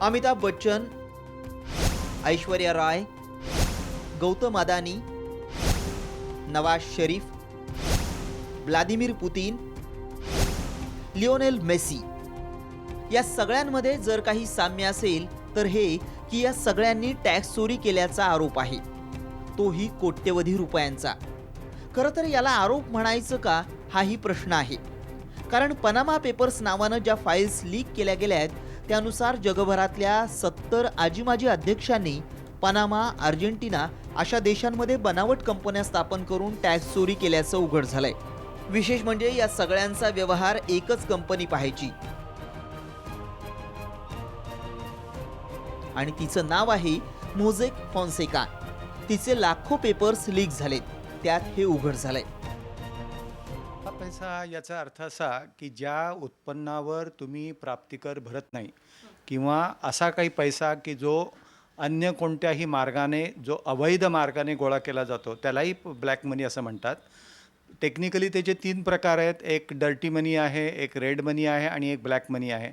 Amitabh Bachchan, Aishwarya Rai, Gautam Adani, Nawaz Sharif, Vladimir Putin, Lionel Messi या सगळ्यांमध्ये जर काही साम्य असेल तर हे की या सगळ्यांनी टॅक्स चोरी केल्याचा आरोप आहे, तोही कोट्यवधी रुपयांचा. खरं तर याला आरोप म्हणायचं का हाही प्रश्न आहे. कारण पनामा पेपर्स नावानं ज्या फाईल्स लीक केल्या गेल्या आहेत त्यानुसार जगभरातल्या 70 आजीमाजी अध्यक्षांनी पनामा, अर्जेंटिना अशा देशांमध्ये बनावट कंपन्या स्थापन करून टॅक्स चोरी केल्याचं उघड झालंय. विशेष म्हणजे या सगळ्यांचा व्यवहार एकच कंपनी पाहायची आणि तिचं नाव आहे मोझेक फॉन्सेका. तिचे लाखो पेपर्स लीक झालेत, त्यात हे उघड झालंय. हा पैसा याचा अर्थ असा की ज्या उत्पन्नावर तुम्ही प्राप्तिकर भरत नाही किंवा असा काही पैसा की जो अन्य कोणत्याही मार्गाने, जो अवैध मार्गाने गोळा केला जातो, त्यालाही ब्लॅक मनी असं म्हणतात. टेक्निकली त्याचे 3 प्रकार आहेत. एक डर्टी मनी आहे, एक रेड मनी आहे आणि एक ब्लॅक मनी आहे.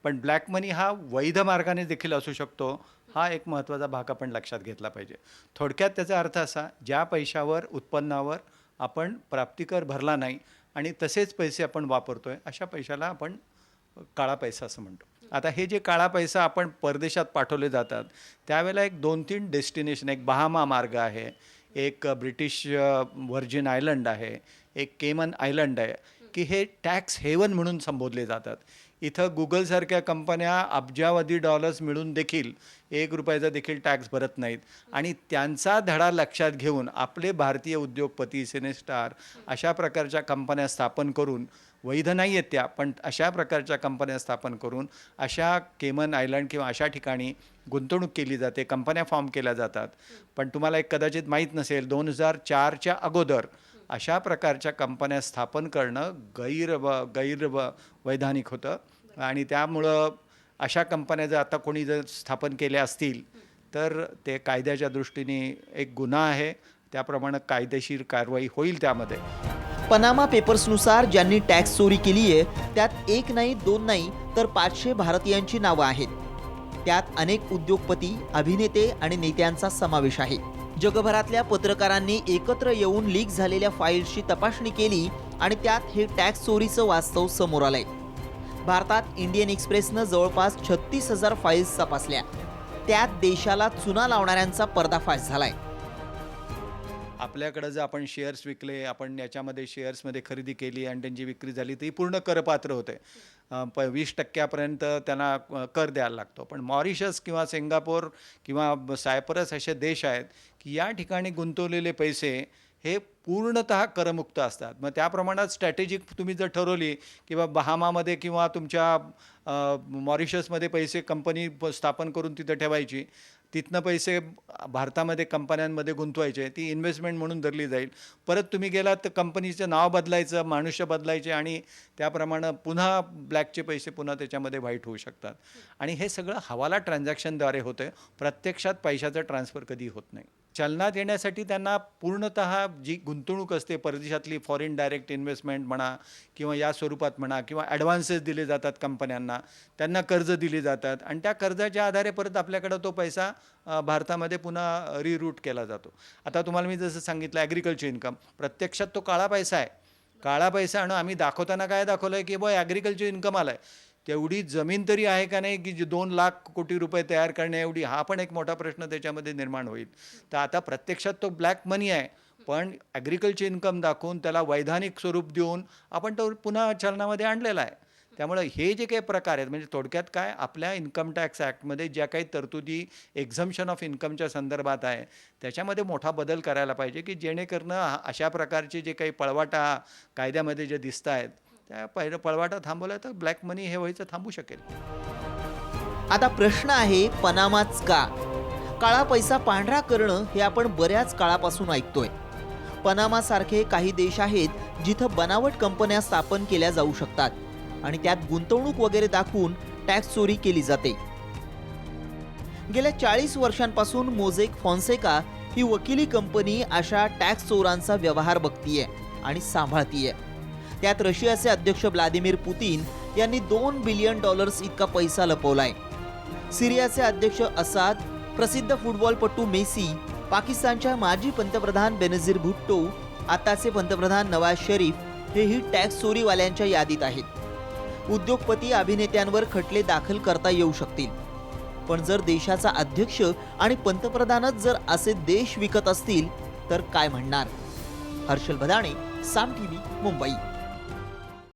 पण ब्लॅक मनी हा वैध मार्गाने देखील असू शकतो, हा एक महत्त्वाचा भाग आपण लक्षात घेतला पाहिजे. थोडक्यात त्याचा अर्थ असा, ज्या पैशावर, उत्पन्नावर आपण प्राप्तिकर भरला नाही आणि तसेच पैसे आपण वापरतोय, अशा पैशाला आपण काळा पैसा असं म्हणतो. आता हे जे काळा पैसा आपण परदेशात पाठवले जातात त्यावेळेला एक 2-3 डेस्टिनेशन, एक बहामा मार्ग आहे, एक ब्रिटिश व्हर्जिन आयलंड आहे, एक केमन आयलंड आहे की हे टॅक्स हेवन म्हणून संबोधले जातात. इथं गुगलसारख्या कंपन्या अब्जावधी डॉलर्स मिळून देखील ₹1 देखील टॅक्स भरत नाहीत आणि त्यांचा धडा लक्षात घेऊन आपले भारतीय उद्योगपती, सिनेस्टार अशा प्रकारच्या कंपन्या स्थापन करून, वैध नाही आहेत त्या, पण अशा प्रकारच्या कंपन्या स्थापन करून अशा केमन आयलंड किंवा अशा ठिकाणी गुंतवणूक केली जाते, कंपन्या फॉर्म केल्या जातात. पण तुम्हाला एक कदाचित माहीत नसेल, 2004च्या अगोदर अशा प्रकारच्या कंपन्या स्थापन करणं वैधानिक होतं आणि त्यामुळं अशा कंपन्या जर आता कोणी जर स्थापन केल्या असतील तर ते कायद्याच्या दृष्टीने एक गुन्हा आहे. त्याप्रमाणे कायदेशीर कारवाई होईल त्यामध्ये. पनामा पेपर्सनुसार ज्यांनी टॅक्स चोरी केली आहे त्यात 1 नाही, 2 नाही तर 500 भारतीयांची नावं आहेत. त्यात अनेक उद्योगपती, अभिनेते आणि नेत्यांचा समावेश आहे. जगभरातल्या पत्रकारांनी एकत्र येऊन लीक झालेल्या फाईल्सची तपासणी केली आणि त्यात हे टॅक्स चोरीचं वास्तव समोर आलंय. भारतात इंडियन एक्सप्रेसनं जवळपास 36,000 फाईल्स तपासल्या. त्यात देशाला चुना लावणाऱ्यांचा पर्दाफाश झालाय. आपल्याकडं जर आपण शेअर्स विकले, आपण याच्यामध्ये शेअर्समध्ये खरेदी केली आणि त्यांची विक्री झाली तर ही पूर्ण करपात्र होते. 20% त्यांना कर द्यायला लागतो. पण मॉरिशस किंवा सिंगापूर किंवा सायप्रस असे देश आहेत की या ठिकाणी गुंतवलेले पैसे हे पूर्णतः करमुक्त असतात. मग त्या प्रमाणात स्ट्रॅटेजिक तुम्ही जर ठरवली किंवा बहामामध्ये किंवा तुमच्या मॉरिशसमध्ये पैसे कंपनी स्थापन करून तिथं ठेवायची, तिथनं पैसे भारतामध्ये कंपन्यांमध्ये गुंतवायचे, ती इन्व्हेस्टमेंट म्हणून धरली जाईल. परत तुम्ही गेलात तर कंपनीचं नाव बदलायचं, मनुष्य बदलायचे आणि त्याप्रमाणे पुन्हा ब्लॅकचे पैसे पुन्हा त्याच्यामध्ये व्हाईट होऊ शकतात. आणि हे सगळं हवाला ट्रान्झॅक्शनद्वारे होतं. प्रत्यक्षात पैशाचं ट्रान्सफर कधी होत नाही. चलनात येण्यासाठी त्यांना पूर्णतः जी गुंतवणूक असते परदेशातली, फॉरेन डायरेक्ट इन्व्हेस्टमेंट म्हणा किंवा या स्वरूपात म्हणा, किंवा ॲडव्हान्सेस दिले जातात कंपन्यांना, त्यांना कर्ज दिली जातात आणि त्या कर्जाच्या आधारे परत आपल्याकडं तो पैसा भारतामध्ये पुन्हा रिरूट केला जातो. आता तुम्हाला मी जसं सांगितलं ॲग्रिकल्चर इन्कम, प्रत्यक्षात तो काळा पैसा आहे. काळा पैसा आणि आम्ही दाखवताना काय दाखवलं आहे की ॲग्रिकल्चर इन्कम आला आहे. तेवढी जमीन तरी आहे का नाही की 2 लाख कोटी रुपये तयार करण्या एवढी, हा पण एक मोठा प्रश्न त्याच्यामध्ये निर्माण होईल. तर आता प्रत्यक्षात तो ब्लॅक मनी आहे, पण ॲग्रिकल्चर इन्कम दाखवून त्याला वैधानिक स्वरूप देऊन आपण तो पुन्हा चलनामध्ये आणलेला आहे. त्यामुळे हे जे काही प्रकार आहेत, म्हणजे थोडक्यात काय, आपल्या इन्कम टॅक्स ॲक्टमध्ये ज्या काही तरतुदी एक्झम्पशन ऑफ इन्कमच्या संदर्भात आहे त्याच्यामध्ये मोठा बदल करायला पाहिजे की जेणेकरून अशा प्रकारचे जे काही पळवाटा कायद्यामध्ये जे दिसत आहेत त्या पळवाटा थांबवला तर ब्लॅक मनी हे व्हायचं थांबू शकेल. आता प्रश्न आहे, पनामाच का? काळा पैसा पांढरा करणं हे आपण बऱ्याच काळापासून ऐकतोय. पनामासारखे काही देश आहेत जिथं बनावट कंपन्या स्थापन केल्या जाऊ शकतात आणि त्यात गुंतवणूक वगैरे दाखवून टॅक्स चोरी केली जाते. गेल्या 40 वर्षांपासून मोझेक फॉन्सेका ही वकिली कंपनी अशा टॅक्स चोरांचा व्यवहार बघतीये आणि सांभाळतीये. त्यात रशियाचे अध्यक्ष व्लादिमीर पुतीन यांनी $2 बिलियन इतका पैसा लपवलाय. सिरियाचे अध्यक्ष असाद, प्रसिद्ध फुटबॉलपटू मेसी, पाकिस्तानच्या माजी पंतप्रधान बेनझीर भुट्टो, आताचे पंतप्रधान नवाज शरीफ हेही टॅक्स चोरीवाल्यांच्या यादीत आहेत. उद्योगपती, अभिनेत्यांवर खटले दाखल करता येऊ शकतील. पण जर देशाचा अध्यक्ष आणि पंतप्रधानच जर असे देश विकत असतील तर काय म्हणणार? हर्षल भदाणे, साम टीव्ही, मुंबई.